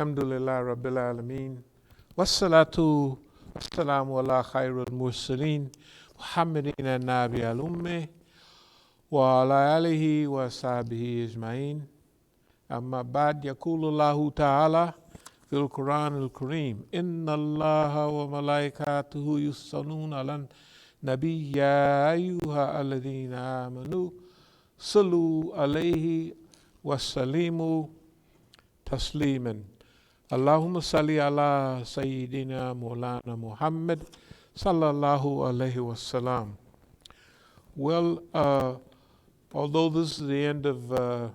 Alhamdulillah Rabbil Alameen. Wassalatu wassalamu ala khairul mursaleen. Muhammadin nabi al-ummah wa ala alihi wa sahbihi ajma'in. Amma ba'd, yaqulu Allahu ta'ala fil Quran al-Kareem. Inna Allaha wa malaikatuhu yusalluna ala nabi ya ayyuha alladhina amanu sallu alayhi wa sallimu tasliman. Allahumma salli ala Sayyidina Maulana Muhammad sallallahu alayhi wa sallam. Well, although this is the end of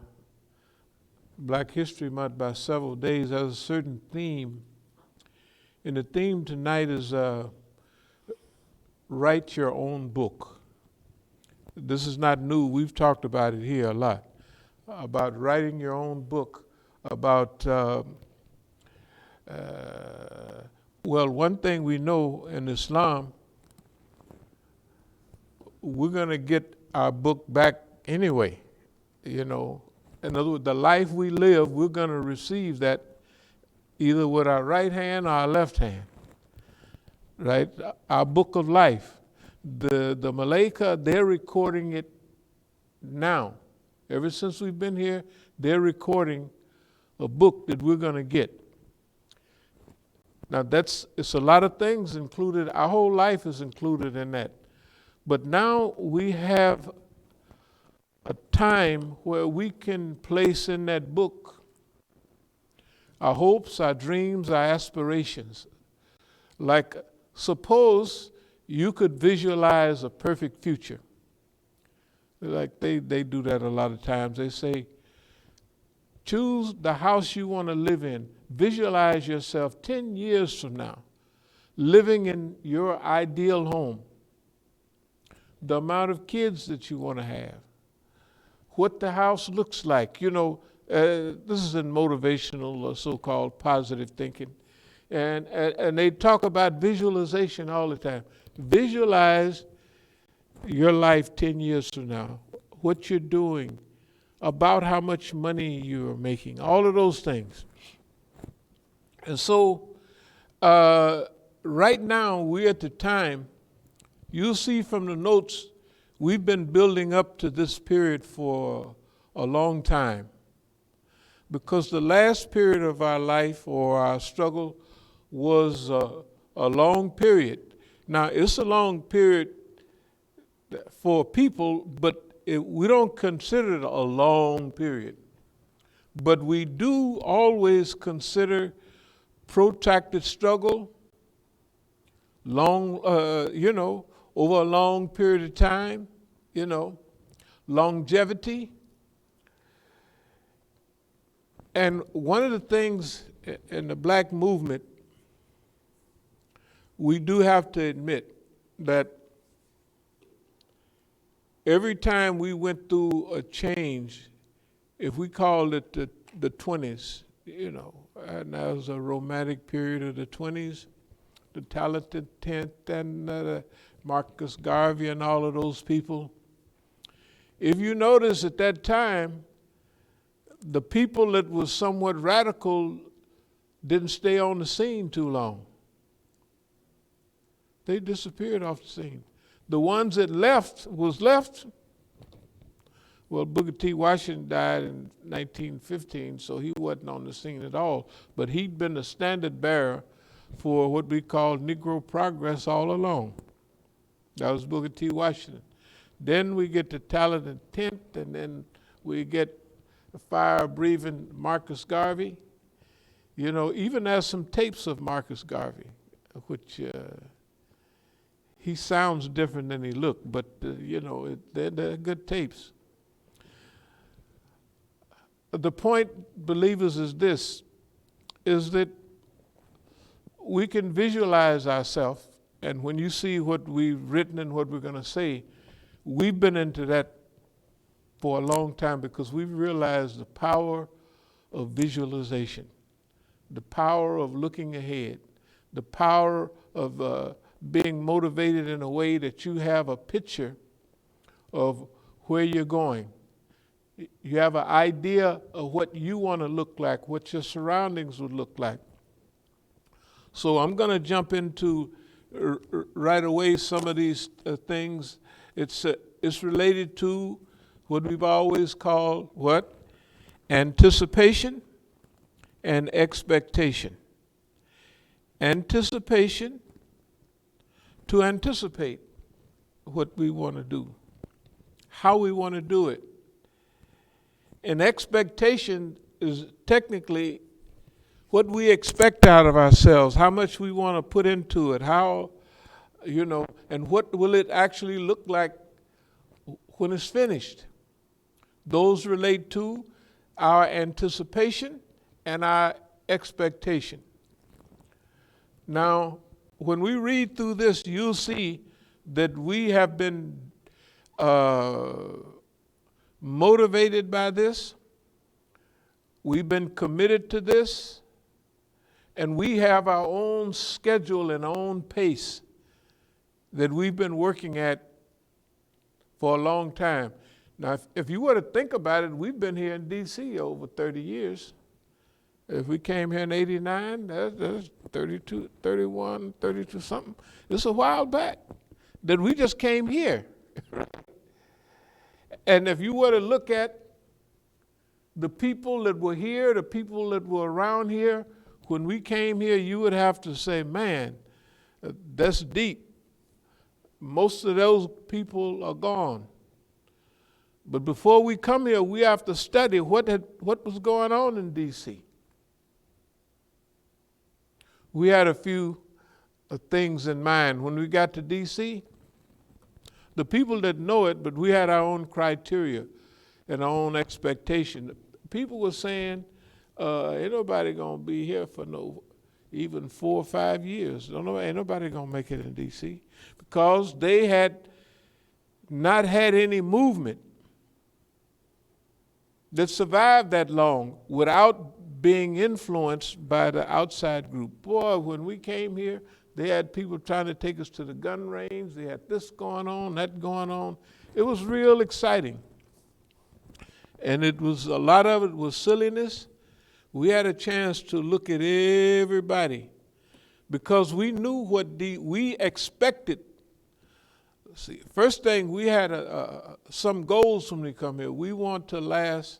Black History Month by several days, there's a certain theme. And the theme tonight is write your own book. This is not new. We've talked about it here a lot, about writing your own book, about well, one thing we know in Islam, we're going to get our book back anyway. You know, in other words, the life we live, we're going to receive that either with our right hand or our left hand, right? Our book of life. The Malaika, they're recording it now. Ever since we've been here, they're recording a book that we're going to get. Now it's a lot of things included. Our whole life is included in that. But now we have a time where we can place in that book our hopes, our dreams, our aspirations. Like, suppose you could visualize a perfect future. Like they do that a lot of times. They say, choose the house you want to live in. Visualize yourself 10 years from now living in your ideal home. The amount of kids that you want to have. What the house looks like. You know, this is in motivational or so-called positive thinking. And they talk about visualization all the time. Visualize your life 10 years from now. What you're doing. About how much money you're making. All of those things. And so, right now, we're at the time, you'll see from the notes, we've been building up to this period for a long time. Because the last period of our life or our struggle was a long period. Now, it's a long period for people, but we don't consider it a long period. But we do always consider protracted struggle, long, over a long period of time, longevity. And one of the things in the black movement, we do have to admit that every time we went through a change, if we called it the 20s, and that was a romantic period of the 20s, the talented 10th and Marcus Garvey and all of those people. If you notice at that time, the people that was somewhat radical didn't stay on the scene too long. They disappeared off the scene. The ones that left, well, Booker T. Washington died in 1915, so he wasn't on the scene at all. But he'd been the standard bearer for what we call Negro progress all along. That was Booker T. Washington. Then we get the talented 10th, and then we get the fire-breathing Marcus Garvey. Even there's some tapes of Marcus Garvey, which he sounds different than he looked, but they're good tapes. The point, believers, is this, is that we can visualize ourselves, and when you see what we've written and what we're going to say, we've been into that for a long time because we've realized the power of visualization, the power of looking ahead, the power of being motivated in a way that you have a picture of where you're going. You have an idea of what you want to look like, what your surroundings would look like. So I'm going to jump into right away some of these things. It's related to what we've always called what? Anticipation and expectation. Anticipation, to anticipate what we want to do, how we want to do it. And expectation is technically what we expect out of ourselves, how much we want to put into it, how, and what will it actually look like when it's finished. Those relate to our anticipation and our expectation. Now, when we read through this, you'll see that we have been motivated by this. We've been committed to this. And we have our own schedule and our own pace that we've been working at for a long time. Now, if you were to think about it, we've been here in D.C. over 30 years. If we came here in 89, that's 32, 31, 32 something. It's a while back that we just came here. And if you were to look at the people that were here, the people that were around here, when we came here, you would have to say, man, that's deep. Most of those people are gone. But before we come here, we have to study what was going on in D.C. We had a few things in mind. When we got to D.C., the people didn't know it, but we had our own criteria and our own expectation. People were saying, ain't nobody gonna be here for even 4 or 5 years. Ain't nobody gonna make it in D.C. because they had not had any movement that survived that long without being influenced by the outside group. Boy, when we came here, they had people trying to take us to the gun range. They had this going on, that going on. It was real exciting. And a lot of it was silliness. We had a chance to look at everybody because we knew what we expected. See, first thing, we had some goals when we come here. We want to last,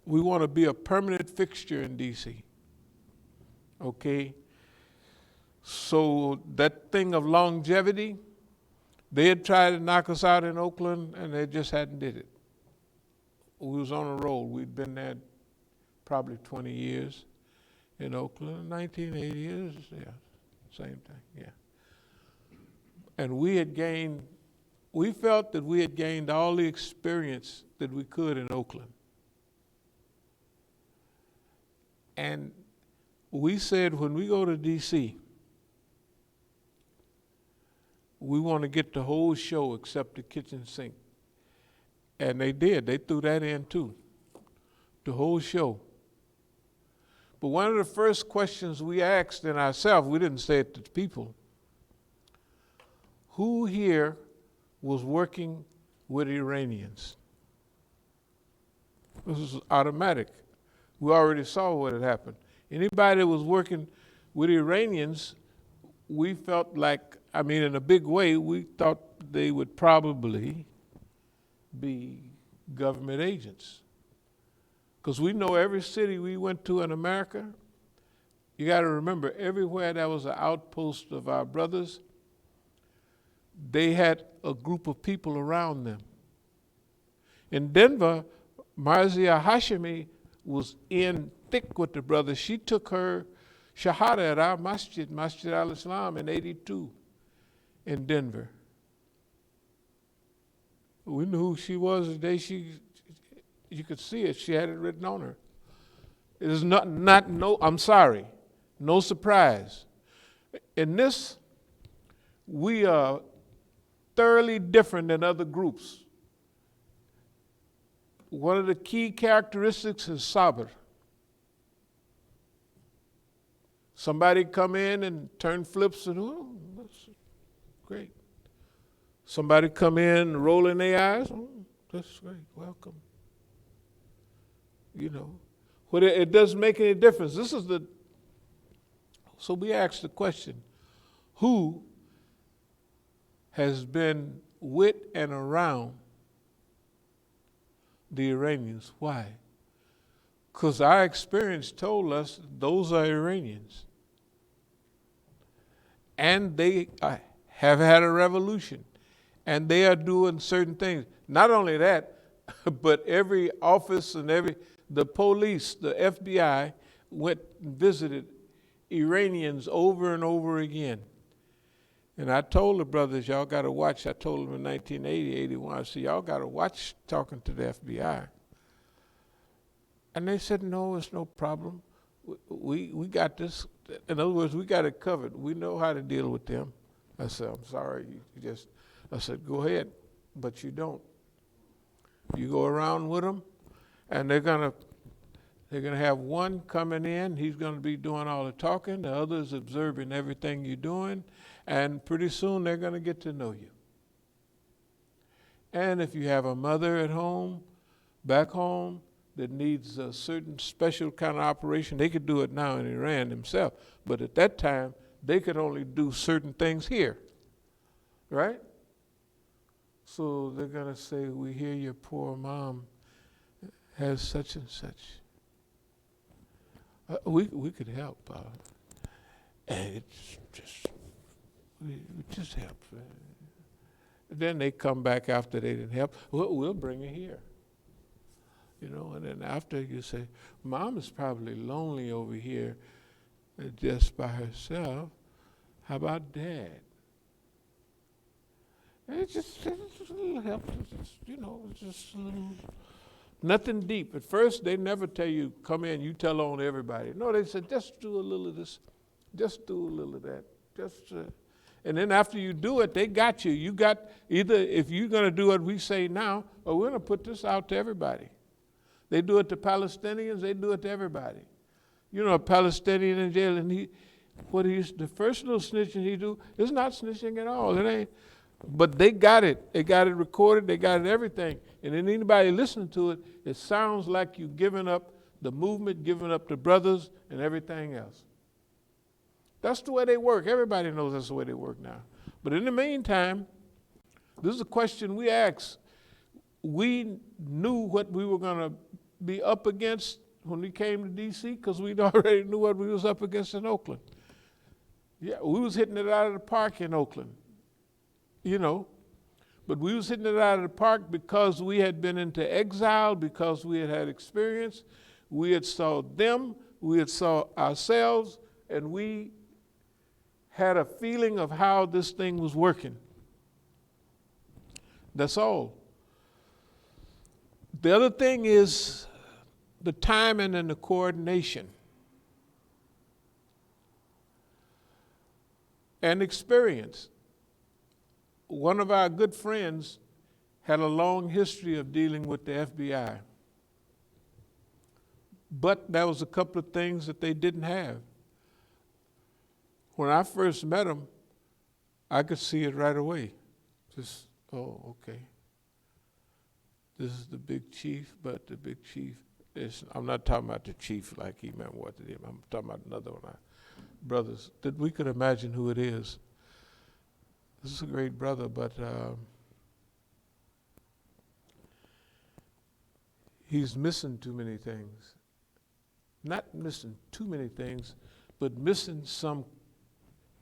we want to be a permanent fixture in D.C. Okay? So that thing of longevity, they had tried to knock us out in Oakland and they just hadn't did it. We was on a roll. We'd been there probably 20 years in Oakland, 1980 years, yeah, same thing, yeah. And we felt that we had gained all the experience that we could in Oakland. And we said when we go to D.C., we want to get the whole show except the kitchen sink. And they did. They threw that in too, the whole show. But one of the first questions we asked in ourselves, we didn't say it to the people, who here was working with Iranians? This was automatic. We already saw what had happened. Anybody that was working with Iranians, we felt like, in a big way, we thought they would probably be government agents. Because we know every city we went to in America, you got to remember, everywhere there was an outpost of our brothers, they had a group of people around them. In Denver, Marzia Hashemi was in thick with the brothers. She took her shahada at our Masjid al-Islam in 82 in Denver. We knew who she was the day you could see it. She had it written on her. It is no surprise. In this, we are thoroughly different than other groups. One of the key characteristics is sabr. Somebody come in and turn flips and, oh, that's great. Somebody come in rolling their eyes, oh, that's great, welcome. you know. But it doesn't make any difference. So we ask the question, who has been with and around the Iranians? Why? Because our experience told us those are Iranians. And they have had a revolution. And they are doing certain things. Not only that, but every office and the police, the FBI, went and visited Iranians over and over again. And I told the brothers, y'all got to watch. I told them in 1980, 81, I said, y'all got to watch talking to the FBI. And they said, no, it's no problem. We got this. In other words, we got it covered. We know how to deal with them. I said, I'm sorry. I said, go ahead, but you don't. You go around with them, and they're gonna have one coming in. He's gonna be doing all the talking. The other's observing everything you're doing, and pretty soon they're gonna get to know you. And if you have a mother at home, back home, that needs a certain special kind of operation, they could do it now in Iran themselves. But at that time, they could only do certain things here, right? So they're going to say, we hear your poor mom has such and such. We could help. And it's just, we just help. Then they come back after they didn't help. We'll bring her here. You know, and then after you say, Mom is probably lonely over here just by herself. How about Dad? It's just a little help, you know, just a little, nothing deep. At first, they never tell you, come in, you tell on everybody. No, they said, just do a little of this, just do a little of that. And then after you do it, they got you. You got either, if you're going to do what we say now, or we're going to put this out to everybody. They do it to Palestinians, they do it to everybody. You know, a Palestinian in jail, and the first little snitching he do is not snitching at all. It ain't. But they got it. They got it recorded. They got it everything. And then anybody listening to it, it sounds like you giving up the movement, giving up the brothers and everything else. That's the way they work. Everybody knows that's the way they work now. But in the meantime, this is a question we ask. We knew what we were going to be up against when we came to D.C. because we already knew what we was up against in Oakland. Yeah, we was hitting it out of the park in Oakland. You know, but we was hitting it out of the park because we had been into exile, because we had experience. We had saw them, we had saw ourselves, and we had a feeling of how this thing was working. That's all. The other thing is the timing and the coordination and experience. One of our good friends had a long history of dealing with the FBI. But there was a couple of things that they didn't have. When I first met him, I could see it right away. Just, oh, okay. This is the big chief, but the big chief is, I'm not talking about the chief like he meant what to him. I'm talking about another one. Brothers, that we could imagine who it is. This is a great brother, but he's missing too many things. Not missing too many things, but missing some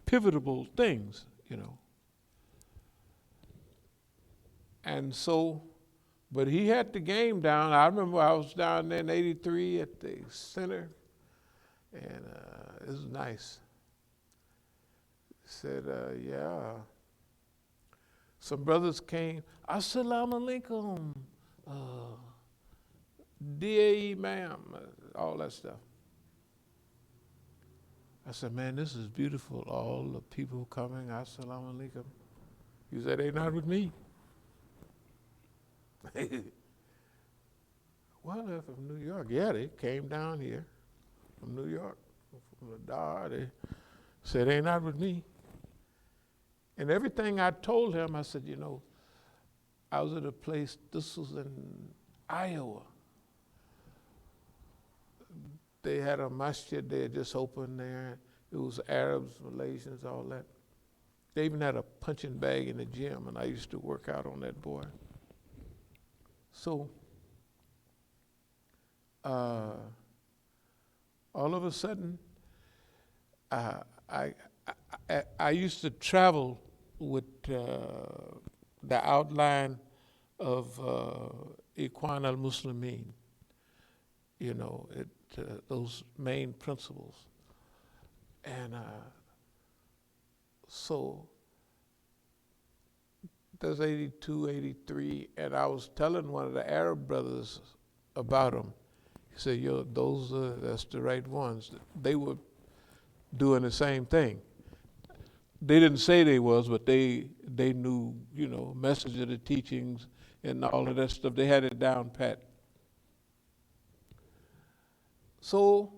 pivotal things, you know. And so, but he had the game down. I remember I was down there in '83 at the center, and it was nice. He said, yeah. Some brothers came, As-Salamu Alaikum, dear Imam, all that stuff. I said, man, this is beautiful. All the people coming, As-Salamu Alaikum. He said, they not with me. Well, they're from New York. Yeah, they came down here from New York, from the Dar. They said, they not with me. And everything I told him, I said, you know, I was at a place, this was in Iowa, they had a masjid they had just opened there. It was Arabs, Malaysians, all that. They even had a punching bag in the gym, and I used to work out on that boy. So all of a sudden, I used to travel with the outline of Ikhwan al-Muslimin, those main principles. And so that's 82, 83, and I was telling one of the Arab brothers about them. He said, that's the right ones. They were doing the same thing. They didn't say they was, but they knew, message of the teachings and all of that stuff. They had it down pat. So